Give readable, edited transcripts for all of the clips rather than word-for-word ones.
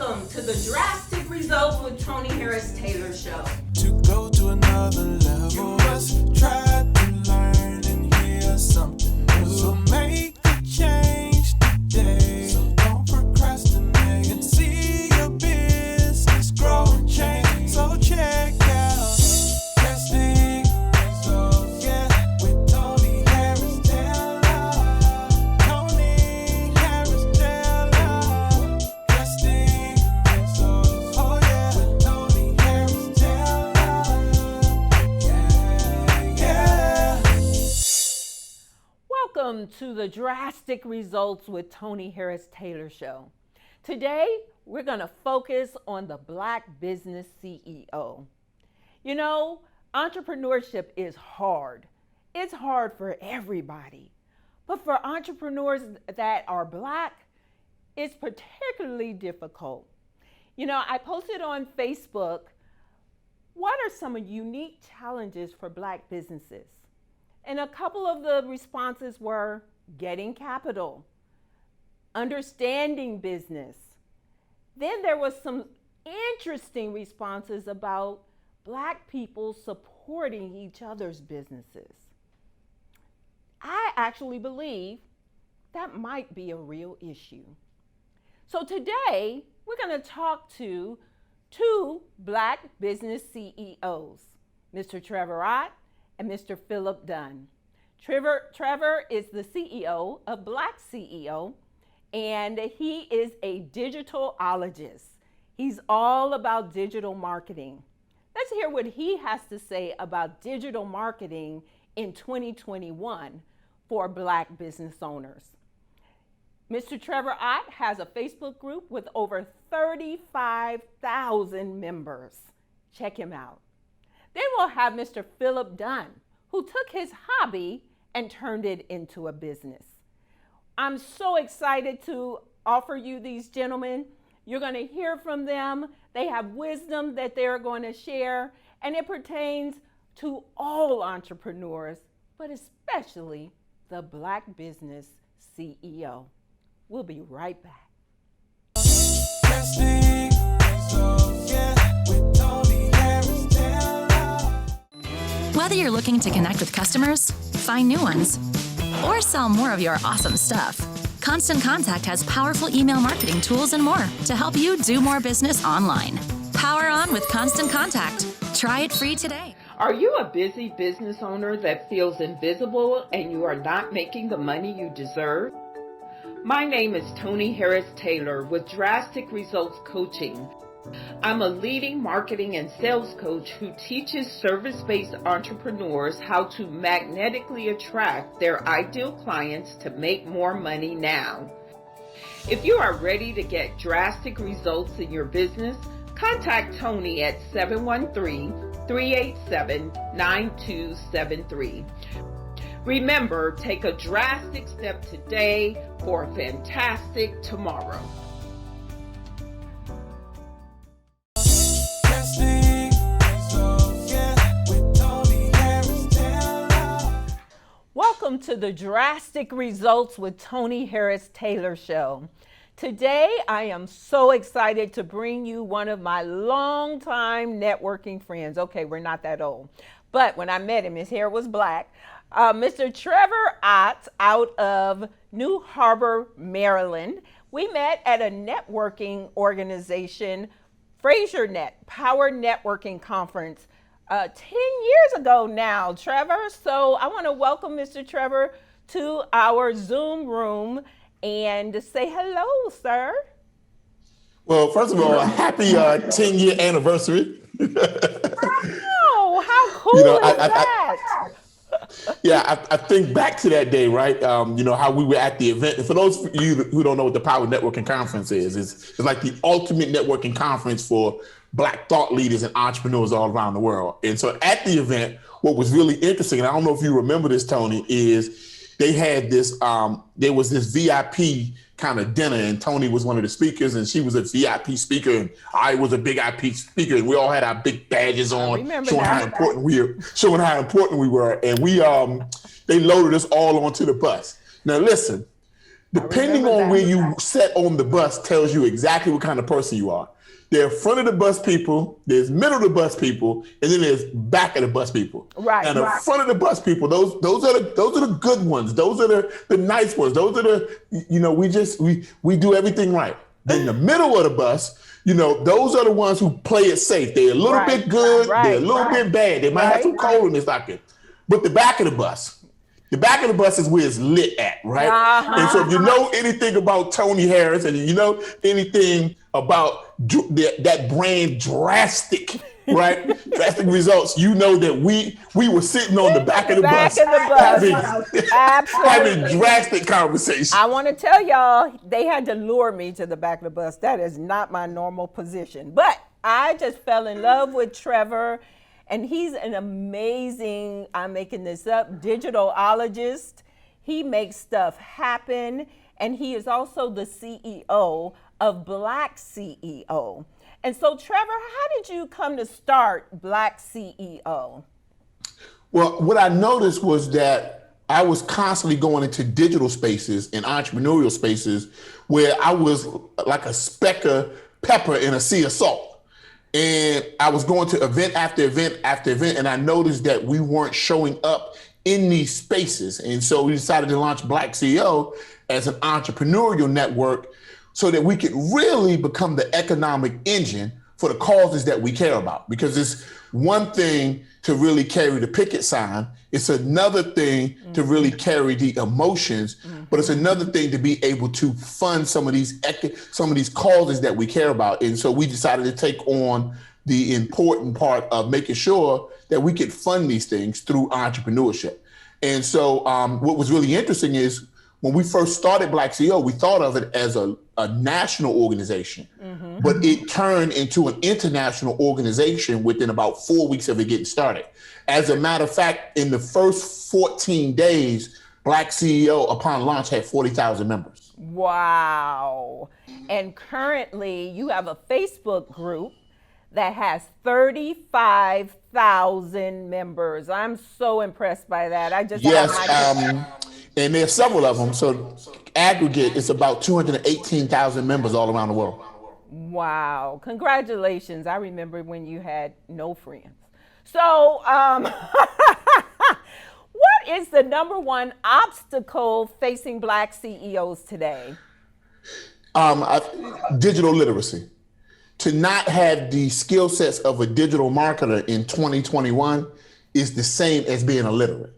Welcome to the Drastic Results with Toni Harris Taylor show. To go to another level, you must try to learn and hear something new. So make a change today. So don't procrastinate and see your business grow and change. So check out Drastic Results, yeah, with Toni Harris Taylor. Toni Harris Taylor. Drastic Results, oh yeah, with Toni Harris Taylor. Yeah. Welcome to the Drastic Results with Toni Harris Taylor show. Today, we're going to focus on the Black business CEO. You know, entrepreneurship is hard. It's hard for everybody. But for entrepreneurs that are Black, it's particularly difficult. You know, I posted on Facebook, what are some unique challenges for Black businesses? And a couple of the responses were getting capital, understanding business. Then there was some interesting responses about Black people supporting each other's businesses. I actually believe that might be a real issue. So today, we're going to talk to two Black business CEOs, Mr. Trevor Ott and Mr. Philip Dunn. Trevor is the CEO of Black CEO, and he is a digitalologist. He's all about digital marketing. Let's hear what he has to say about digital marketing in 2021 for Black business owners. Mr. Trevor Ott has a Facebook group with over 35,000 members. Check him out. Then we'll have Mr. Philip Dunn, who took his hobby and turned it into a business. I'm so excited to offer you these gentlemen. You're going to hear from them. They have wisdom that they're going to share, and it pertains to all entrepreneurs, but especially the Black business CEO. We'll be right back. Drastic Results, yeah, with Toni Harris Taylor. Whether you're looking to connect with customers, find new ones, or sell more of your awesome stuff, Constant Contact has powerful email marketing tools and more to help you do more business online. Power on with Constant Contact. Try it free today. Are you a busy business owner that feels invisible and you are not making the money you deserve? My name is Toni Harris Taylor with Drastic Results Coaching. I'm a leading marketing and sales coach who teaches service-based entrepreneurs how to magnetically attract their ideal clients to make more money now. If you are ready to get drastic results in your business, contact Toni at 713-387-9273. Remember, take a drastic step today for a fantastic tomorrow. Drastic Results, yeah, with Toni Harris Taylor. Welcome to the Drastic Results with Toni Harris Taylor show. Today, I am so excited to bring you one of my longtime networking friends. Okay, we're not that old, but when I met him, his hair was black. Mr. Trevor Ott out of New Harbor, Maryland. We met at a networking organization, FraserNet, Power Networking Conference, 10 years ago now, Trevor. So I want to welcome Mr. Trevor to our Zoom room and say hello, sir. Well, first of all, a happy 10-year anniversary. Oh, how cool is that? I think back to that day, right? How we were at the event. And for those of you who don't know what the Power Networking Conference is, it's like the ultimate networking conference for Black thought leaders and entrepreneurs all around the world. And so at the event, what was really interesting, and I don't know if you remember this, Toni, is they had this, there was this VIP kind of dinner, and Toni was one of the speakers, and she was a VIP speaker, and I was a big VIP speaker, and we all had our big badges on, showing how important we were, and we they loaded us all onto the bus. Now listen, Depending remember on that. where you sit on the bus tells you exactly what kind of person you are. There's front of the bus people, there's middle of the bus people, and then there's back of the bus people. Right. And the front of the bus people, those are the good ones. Those are the nice ones. Those are the, we do everything right. Then the middle of the bus, those are the ones who play it safe. They're a little bit good, they're a little bit bad. They might have some coal in their socket. But the back of the bus is where it's lit at, right? And so if you know anything about Toni Harris and you know anything about that brand Drastic, right? Drastic Results, you know that we were sitting on the back of the bus. Having drastic conversations. I want to tell y'all, they had to lure me to the back of the bus. That is not my normal position. But I just fell in love with Trevor. And he's an amazing, I'm making this up, digitalologist. He makes stuff happen. And he is also the CEO of Black CEO. And so, Trevor, how did you come to start Black CEO? Well, what I noticed was that I was constantly going into digital spaces and entrepreneurial spaces where I was like a speck of pepper in a sea of salt. And I was going to event after event after event, and I noticed that we weren't showing up in these spaces. And so we decided to launch Black CEO as an entrepreneurial network so that we could really become the economic engine for the causes that we care about. Because it's one thing to really carry the picket sign. It's another thing to really carry the emotions, but it's another thing to be able to fund some of these causes that we care about. And so we decided to take on the important part of making sure that we could fund these things through entrepreneurship. And so what was really interesting is when we first started Black CEO, we thought of it as a national organization, but it turned into an international organization within about 4 weeks of it getting started. As a matter of fact, in the first 14 days, Black CEO upon launch had 40,000 members. Wow. And currently you have a Facebook group that has 35,000 members. I'm so impressed by that. I just and there's several of them. So aggregate, it's about 218,000 members all around the world. Wow. Congratulations. I remember when you had no friends. So what is the number one obstacle facing Black CEOs today? Digital literacy. To not have the skill sets of a digital marketer in 2021 is the same as being illiterate.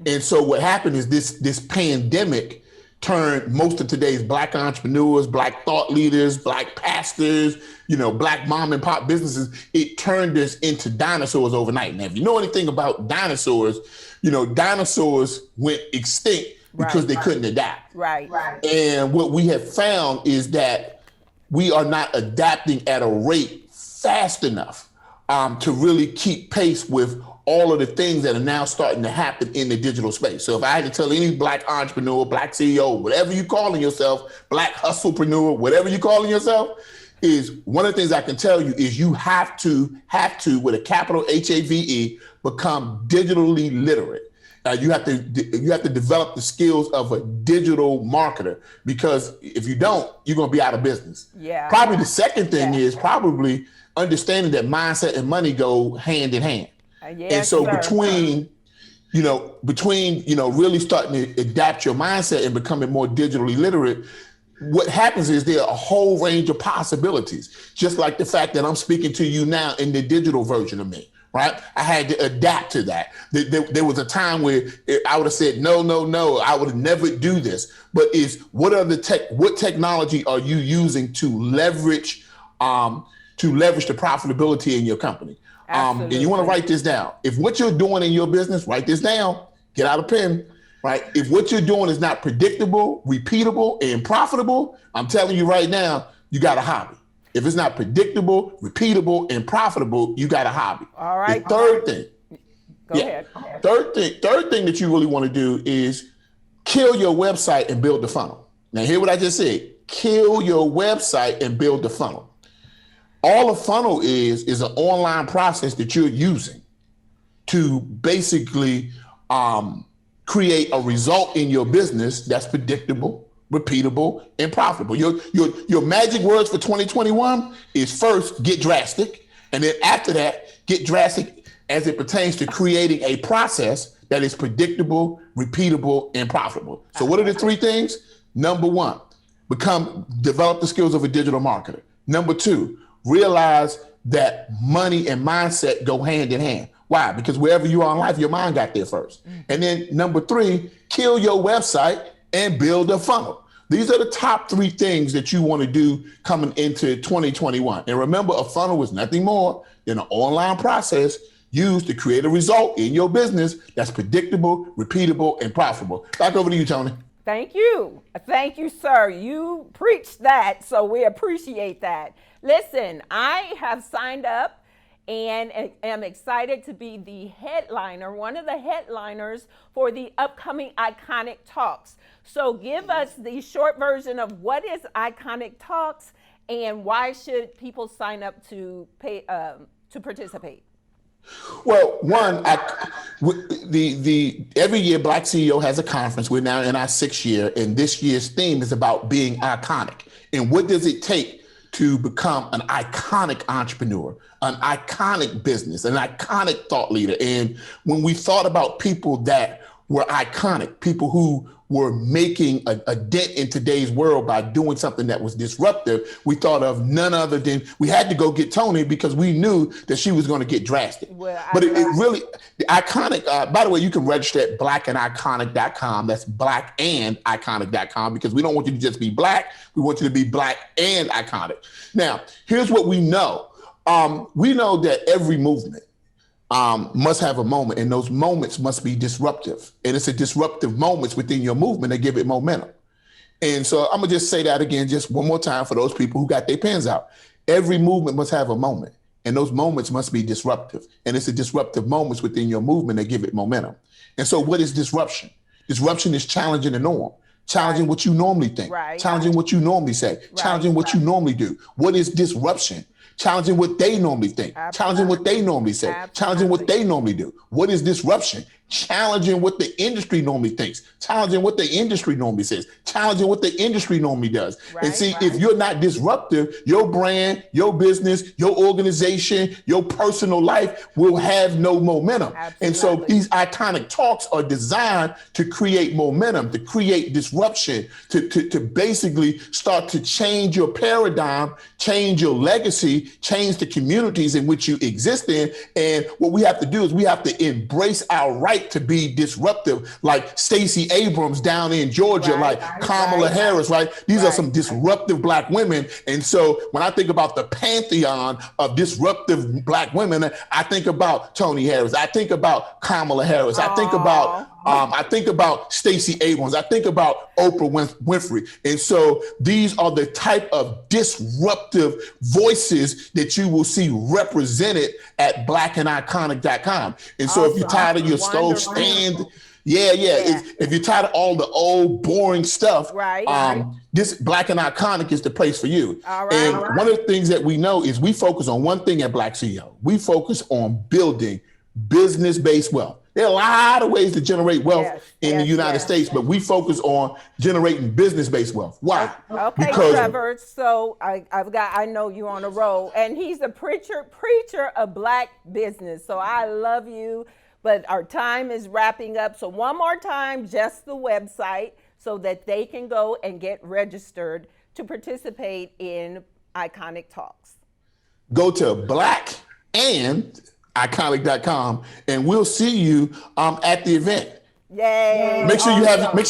And so what happened is this pandemic turned most of today's Black entrepreneurs, Black thought leaders, Black pastors, Black mom and pop businesses, it turned us into dinosaurs overnight. Now, if you know anything about dinosaurs, dinosaurs went extinct because they couldn't adapt. Right. And what we have found is that we are not adapting at a rate fast enough to really keep pace with all of the things that are now starting to happen in the digital space. So if I had to tell any Black entrepreneur, Black CEO, whatever you're calling yourself, Black hustlepreneur, whatever you're calling yourself, is one of the things I can tell you is you have to, with a capital HAVE, become digitally literate. You have to develop the skills of a digital marketer, because if you don't, you're going to be out of business. Yeah. Probably the second thing is probably understanding that mindset and money go hand in hand. Yes, and so sir. between really starting to adapt your mindset and becoming more digitally literate, what happens is there are a whole range of possibilities. Just like the fact that I'm speaking to you now in the digital version of me, right? I had to adapt to that. There was a time where I would have said, no, I would never do this. But what technology are you using to leverage the profitability in your company? And you want to write this down. If what you're doing in your business, write this down, get out a pen, right? If what you're doing is not predictable, repeatable, and profitable, I'm telling you right now, you got a hobby. If it's not predictable, repeatable, and profitable, you got a hobby. All right. The third thing. Go ahead. Third thing that you really want to do is kill your website and build the funnel. Now, hear what I just said. Kill your website and build the funnel. All a funnel is an online process that you're using to basically create a result in your business that's predictable, repeatable, and profitable. Your magic words for 2021 is first, get drastic. And then after that, get drastic as it pertains to creating a process that is predictable, repeatable, and profitable. So what are the three things? Number one, develop the skills of a digital marketer. Number two, realize that money and mindset go hand in hand. Why? Because wherever you are in life, your mind got there first. And then number three, kill your website and build a funnel. These are the top three things that you want to do coming into 2021. And remember, a funnel is nothing more than an online process used to create a result in your business that's predictable, repeatable, and profitable. Back over to you, Toni. Thank you. Thank you, sir. You preached that, so we appreciate that. Listen, I have signed up and am excited to be the headliner, one of the headliners for the upcoming Iconic Talks. So give us the short version of what is Iconic Talks and why should people sign up to participate? Well, every year Black CEO has a conference. We're now in our 6th year, and this year's theme is about being iconic. And what does it take to become an iconic entrepreneur, an iconic business, an iconic thought leader? And when we thought about people that were iconic, people who were making a dent in today's world by doing something that was disruptive, we thought of none other than, we had to go get Toni because we knew that she was going to get drastic. Well, but it really, the iconic, by the way, you can register at blackandiconic.com. That's blackandiconic.com, because we don't want you to just be black. We want you to be black and iconic. Now, here's what we know. We know that every movement must have a moment, and those moments must be disruptive. And it's a disruptive moments within your movement that give it momentum. And so I'm gonna just say that again, just one more time for those people who got their pens out. Every movement must have a moment, and those moments must be disruptive. And it's a disruptive moments within your movement that give it momentum. And so what is disruption? Disruption is challenging the norm, challenging what you normally think, challenging what you normally say, challenging what you normally do. What is disruption? Challenging what they normally think, challenging what they normally say, challenging what they normally do. What is disruption? Challenging what the industry normally thinks, challenging what the industry normally says, challenging what the industry normally does. And see, if you're not disruptive, your brand, your business, your organization, your personal life will have no momentum. And so these iconic talks are designed to create momentum, to create disruption, to basically start to change your paradigm, change your legacy, change the communities in which you exist in. And what we have to do is we have to embrace our right to be disruptive, like Stacey Abrams down in Georgia, like Kamala Harris, right? These are some disruptive Black women. And so when I think about the pantheon of disruptive Black women, I think about Toni Harris. I think about Kamala Harris. I think about Stacey Abrams. I think about Oprah Winfrey. And so these are the type of disruptive voices that you will see represented at blackandiconic.com. And so if you're tired of your stove stand, if you're tired of all the old boring stuff, this Black and Iconic is the place for you. And one of the things that we know is we focus on one thing at Black CEO. We focus on building business-based wealth. There are a lot of ways to generate wealth in the United States, but we focus on generating business-based wealth. Why? Okay, Trevor. So I know you're on a roll, and he's a preacher of Black business. So I love you, but our time is wrapping up. So one more time, just the website so that they can go and get registered to participate in Iconic Talks. Go to blackandiconic.com, and we'll see you at the event. Yay! Make sure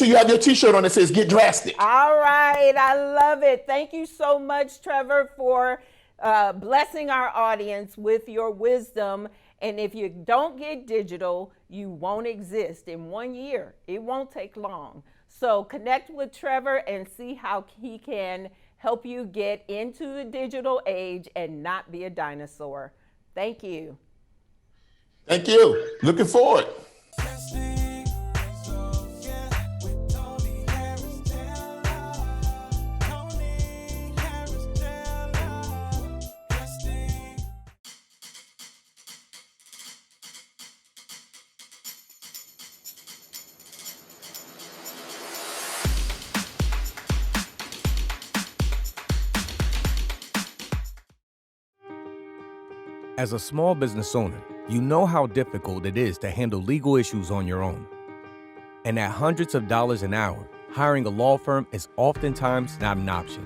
you have your T-shirt on that says "Get Drastic." All right, I love it. Thank you so much, Trevor, for blessing our audience with your wisdom. And if you don't get digital, you won't exist in 1 year. It won't take long. So connect with Trevor and see how he can help you get into the digital age and not be a dinosaur. Thank you. Thank you. Looking forward. As a small business owner, you know how difficult it is to handle legal issues on your own. And at hundreds of dollars an hour, hiring a law firm is oftentimes not an option.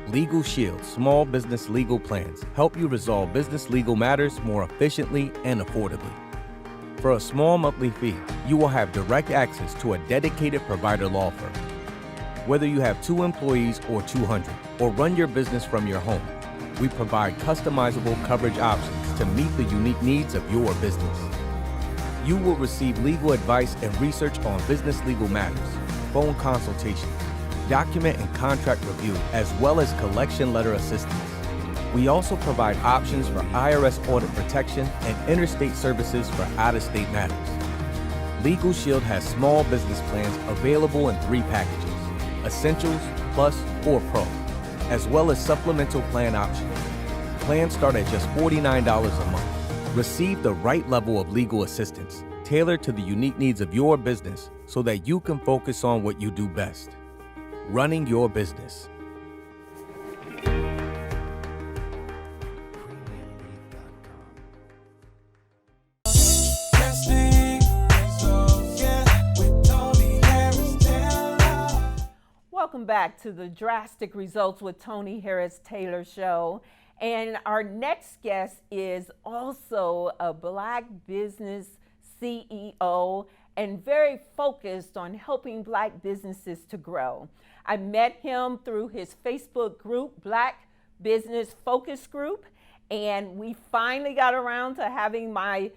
Legal Shield's small business legal plans help you resolve business legal matters more efficiently and affordably. For a small monthly fee, you will have direct access to a dedicated provider law firm. Whether you have 2 employees or 200, or run your business from your home, we provide customizable coverage options to meet the unique needs of your business. You will receive legal advice and research on business legal matters, phone consultations, document and contract review, as well as collection letter assistance. We also provide options for IRS audit protection and interstate services for out-of-state matters. Legal Shield has small business plans available in 3 packages: Essentials, Plus, or Pro, as well as supplemental plan options. Plans start at just $49 a month. Receive the right level of legal assistance, tailored to the unique needs of your business so that you can focus on what you do best: running your business. Drastic results, yeah, with Toni Harris Taylor. Welcome back to the Drastic Results with Toni Harris Taylor show. And our next guest is also a Black business CEO and very focused on helping Black businesses to grow. I met him through his Facebook group, Black Business Focus Group, and we finally got around to having my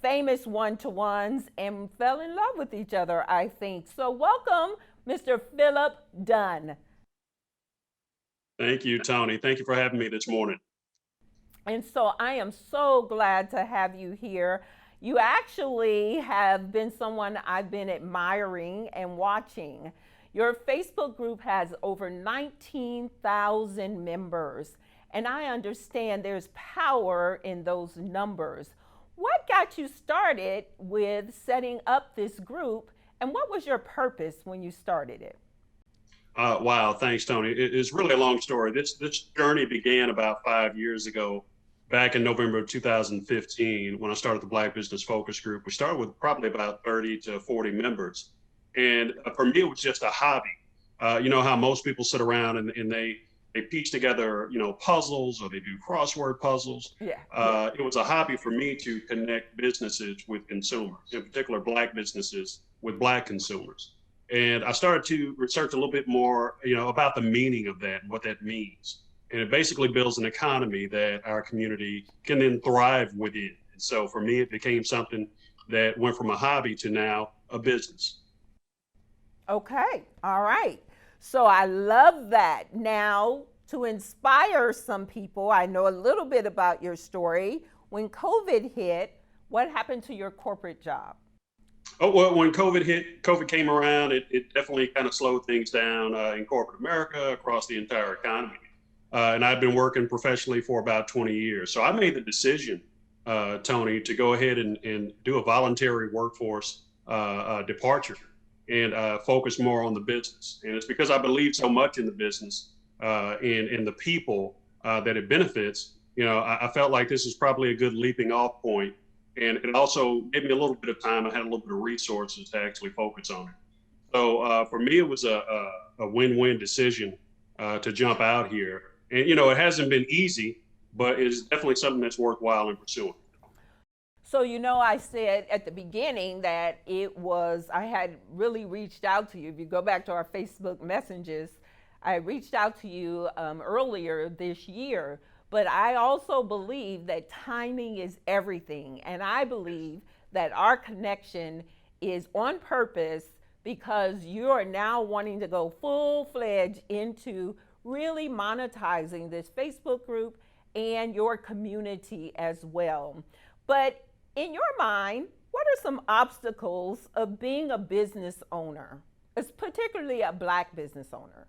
famous one-to-ones and fell in love with each other, I think. So welcome, Mr. Philip Dunn. Thank you, Toni. Thank you for having me this morning. And so I am so glad to have you here. You actually have been someone I've been admiring and watching. Your Facebook group has over 19,000 members, and I understand there's power in those numbers. What got you started with setting up this group, and what was your purpose when you started it? Wow, thanks, Toni. It's really a long story. This journey began about 5 years ago, back in November of 2015, when I started the Black Business Focus Group. We started with probably about 30 to 40 members. And for me, it was just a hobby. You know how most people sit around and they piece together, puzzles, or they do crossword puzzles. Yeah. It was a hobby for me to connect businesses with consumers, in particular Black businesses with Black consumers. And I started to research a little bit more, about the meaning of that and what that means. And it basically builds an economy that our community can then thrive within. And so for me, it became something that went from a hobby to now a business. Okay, all right. So I love that. Now, to inspire some people, I know a little bit about your story. When COVID hit, what happened to your corporate job? Oh, well, when COVID came around, it definitely kind of slowed things down in corporate America, across the entire economy. And I've been working professionally for about 20 years. So I made the decision, Toni, to go ahead and do a voluntary workforce departure and focus more on the business. And it's because I believe so much in the business and the people that it benefits. I felt like this is probably a good leaping off point. And it also gave me a little bit of time. I had a little bit of resources to actually focus on it. So for me, it was a win-win decision to jump out here. And, it hasn't been easy, but it's definitely something that's worthwhile in pursuing. So, I said at the beginning that I had really reached out to you. If you go back to our Facebook messages, I reached out to you earlier this year. But I also believe that timing is everything. And I believe that our connection is on purpose because you are now wanting to go full-fledged into really monetizing this Facebook group and your community as well. But in your mind, what are some obstacles of being a business owner, particularly a Black business owner?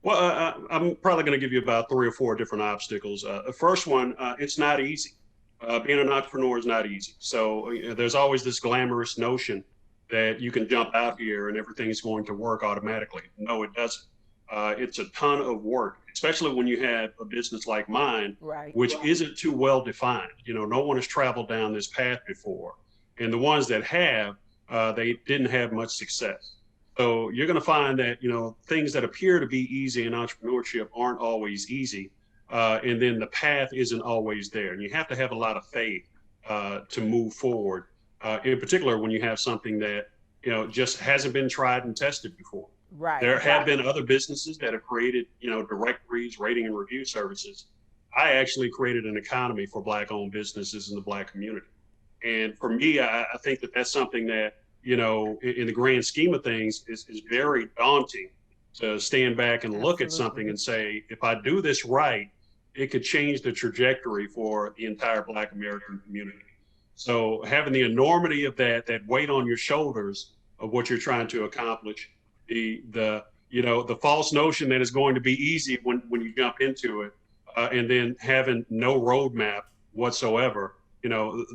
Well, I'm probably going to give you about 3 or 4 different obstacles. The first one, it's not easy. Being an entrepreneur is not easy. So there's always this glamorous notion that you can jump out here and everything's going to work automatically. No, it doesn't. It's a ton of work, especially when you have a business like mine, Right. which isn't too well defined. No one has traveled down this path before. And the ones that have, they didn't have much success. So you're going to find that, things that appear to be easy in entrepreneurship aren't always easy. And then the path isn't always there. And you have to have a lot of faith to move forward, in particular when you have something that, just hasn't been tried and tested before. Right. There have been other businesses that have created, directories, rating and review services. I actually created an economy for Black-owned businesses in the Black community. And for me, I think that that's something that, in the grand scheme of things is very daunting to stand back and look at something and say, if I do this right, it could change the trajectory for the entire Black American community. So having the enormity of that weight on your shoulders of what you're trying to accomplish, the false notion that it's going to be easy when you jump into it, and then having no roadmap whatsoever,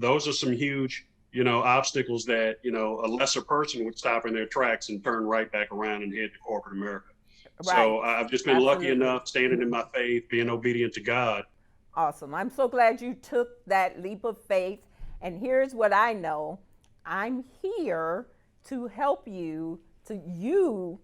those are some huge, obstacles that, a lesser person would stop in their tracks and turn right back around and head to corporate America. Right. So I've just been lucky enough, standing in my faith, being obedient to God. Awesome. I'm so glad you took that leap of faith. And here's what I know. I'm here to help you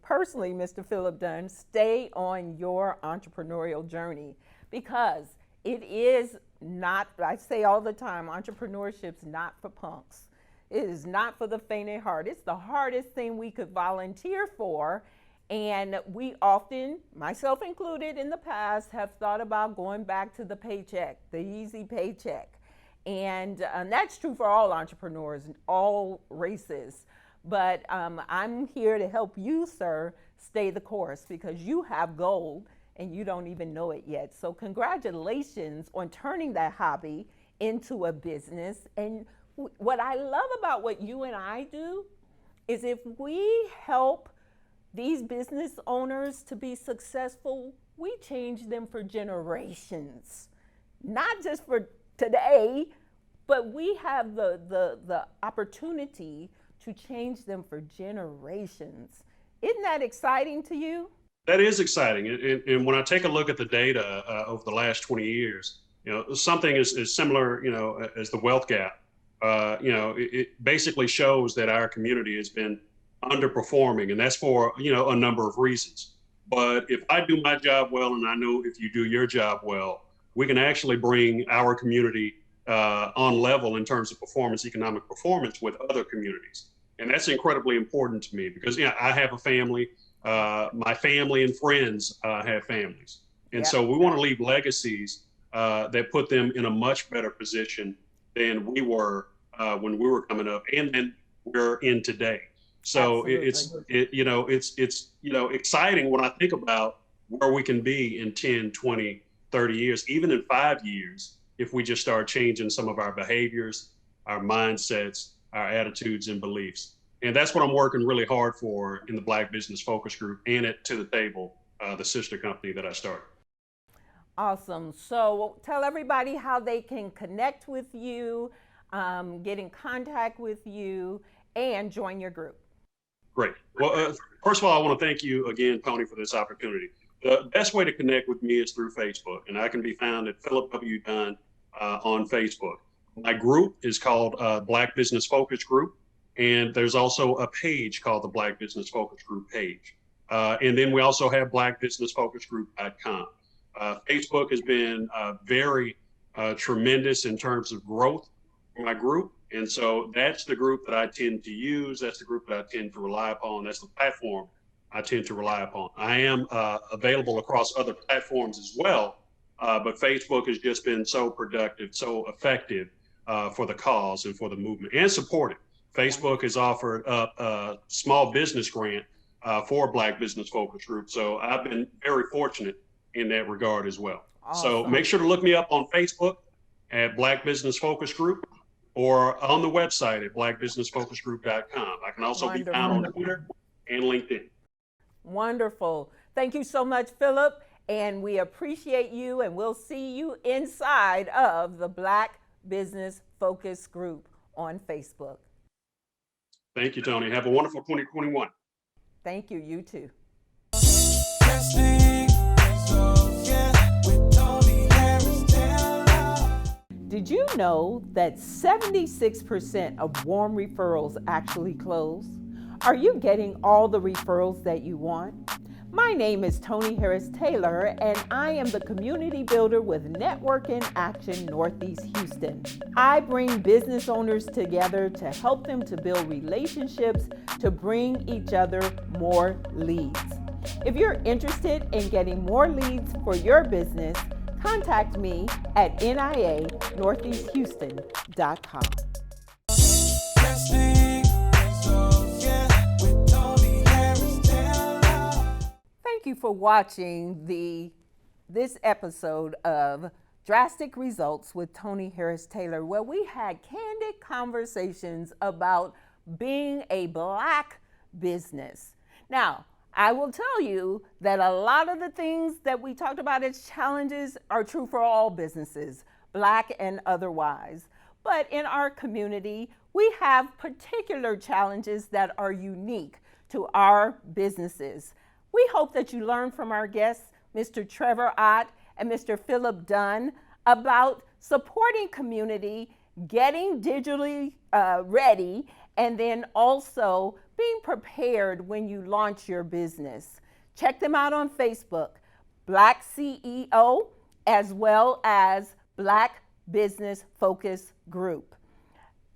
personally, Mr. Philip Dunn, stay on your entrepreneurial journey, because it is not, I say all the time, entrepreneurship's not for punks. It is not for the faint at heart. It's the hardest thing we could volunteer for. And we often, myself included in the past, have thought about going back to the paycheck, the easy paycheck. And that's true for all entrepreneurs, all races. But I'm here to help you, sir, stay the course, because you have gold and you don't even know it yet. So congratulations on turning that hobby into a business. And what I love about what you and I do is, if we help these business owners to be successful, we change them for generations, not just for today, but we have the opportunity to change them for generations. Isn't that exciting to you? That is exciting. And when I take a look at the data over the last 20 years, something is similar, as the wealth gap. It basically shows that our community has been underperforming, and that's for, a number of reasons. But if I do my job well, and I know if you do your job well, we can actually bring our community on level in terms of performance, economic performance, with other communities. And that's incredibly important to me, because I have a family, my family and friends have families. And so we want to leave legacies that put them in a much better position than we were when we were coming up, and then we're in today. So it's exciting when I think about where we can be in 10, 20, 30 years, even in 5 years, if we just start changing some of our behaviors, our mindsets, our attitudes and beliefs. And that's what I'm working really hard for in the Black Business Focus Group and at To the Table, the sister company that I started. Awesome. So tell everybody how they can connect with you, get in contact with you, and join your group. Great. Well, first of all, I want to thank you again, Toni, for this opportunity. The best way to connect with me is through Facebook, and I can be found at Philip W. Dunn on Facebook. My group is called Black Business Focus Group, and there's also a page called the Black Business Focus Group page. And then we also have blackbusinessfocusgroup.com. Facebook has been very tremendous in terms of growth for my group. And so that's the group that I tend to use. That's the group that I tend to rely upon. That's the platform I tend to rely upon. I am available across other platforms as well, but Facebook has just been so productive, so effective for the cause and for the movement, and supportive. Facebook has offered up a small business grant for Black Business Focus Group. So I've been very fortunate in that regard as well. Awesome. So make sure to look me up on Facebook at Black Business Focus Group, or on the website at blackbusinessfocusgroup.com. I can also be found on Twitter and LinkedIn. Wonderful. Thank you so much, Philip. And we appreciate you, and we'll see you inside of the Black Business Focus Group on Facebook. Thank you, Toni. Have a wonderful 2021. Thank you. You too. Did you know that 76% of warm referrals actually close? Are you getting all the referrals that you want? My name is Toni Harris Taylor, and I am the community builder with Network in Action Northeast Houston. I bring business owners together to help them to build relationships to bring each other more leads. If you're interested in getting more leads for your business, contact me at nianortheasthouston.com. Thank you for watching this episode of Drastic Results with Toni Harris Taylor, where we had candid conversations about being a Black business. Now, I will tell you that a lot of the things that we talked about as challenges are true for all businesses, Black and otherwise. But in our community, we have particular challenges that are unique to our businesses. We hope that you learn from our guests, Mr. Trevor Ott and Mr. Philip Dunn, about supporting community, getting digitally ready, and then also being prepared when you launch your business. Check them out on Facebook, Black CEO, as well as Black Business Focus Group.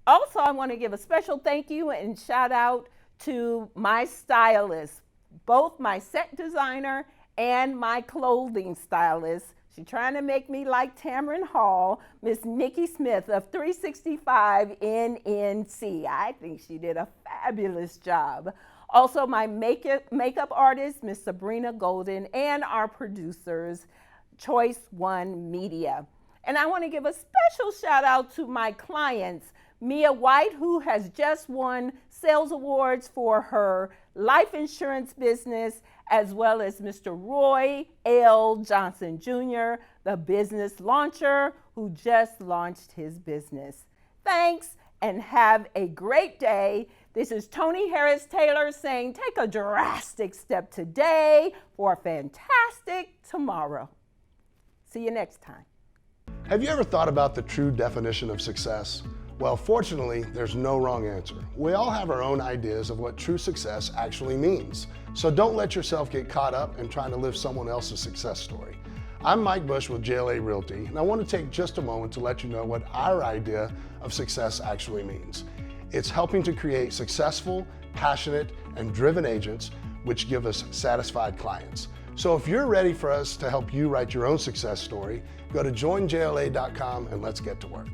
Also, I want to give a special thank you and shout out to my stylists, both my set designer and my clothing stylist. She's trying to make me like Tamron Hall, Miss Nikki Smith of 365 NNC. I think she did a fabulous job. Also, my makeup artist, Miss Sabrina Golden, and our producers, Choice One Media. And I want to give a special shout out to my clients, Mia White, who has just won sales awards for her life insurance business, as well as Mr. Roy L. Johnson Jr., the business launcher who just launched his business. Thanks and have a great day. This is Toni Harris Taylor saying take a drastic step today for a fantastic tomorrow. See you next time. Have you ever thought about the true definition of success? Well, fortunately, there's no wrong answer. We all have our own ideas of what true success actually means. So don't let yourself get caught up in trying to live someone else's success story. I'm Mike Bush with JLA Realty, and I want to take just a moment to let you know what our idea of success actually means. It's helping to create successful, passionate, and driven agents, which give us satisfied clients. So if you're ready for us to help you write your own success story, go to joinjla.com and let's get to work.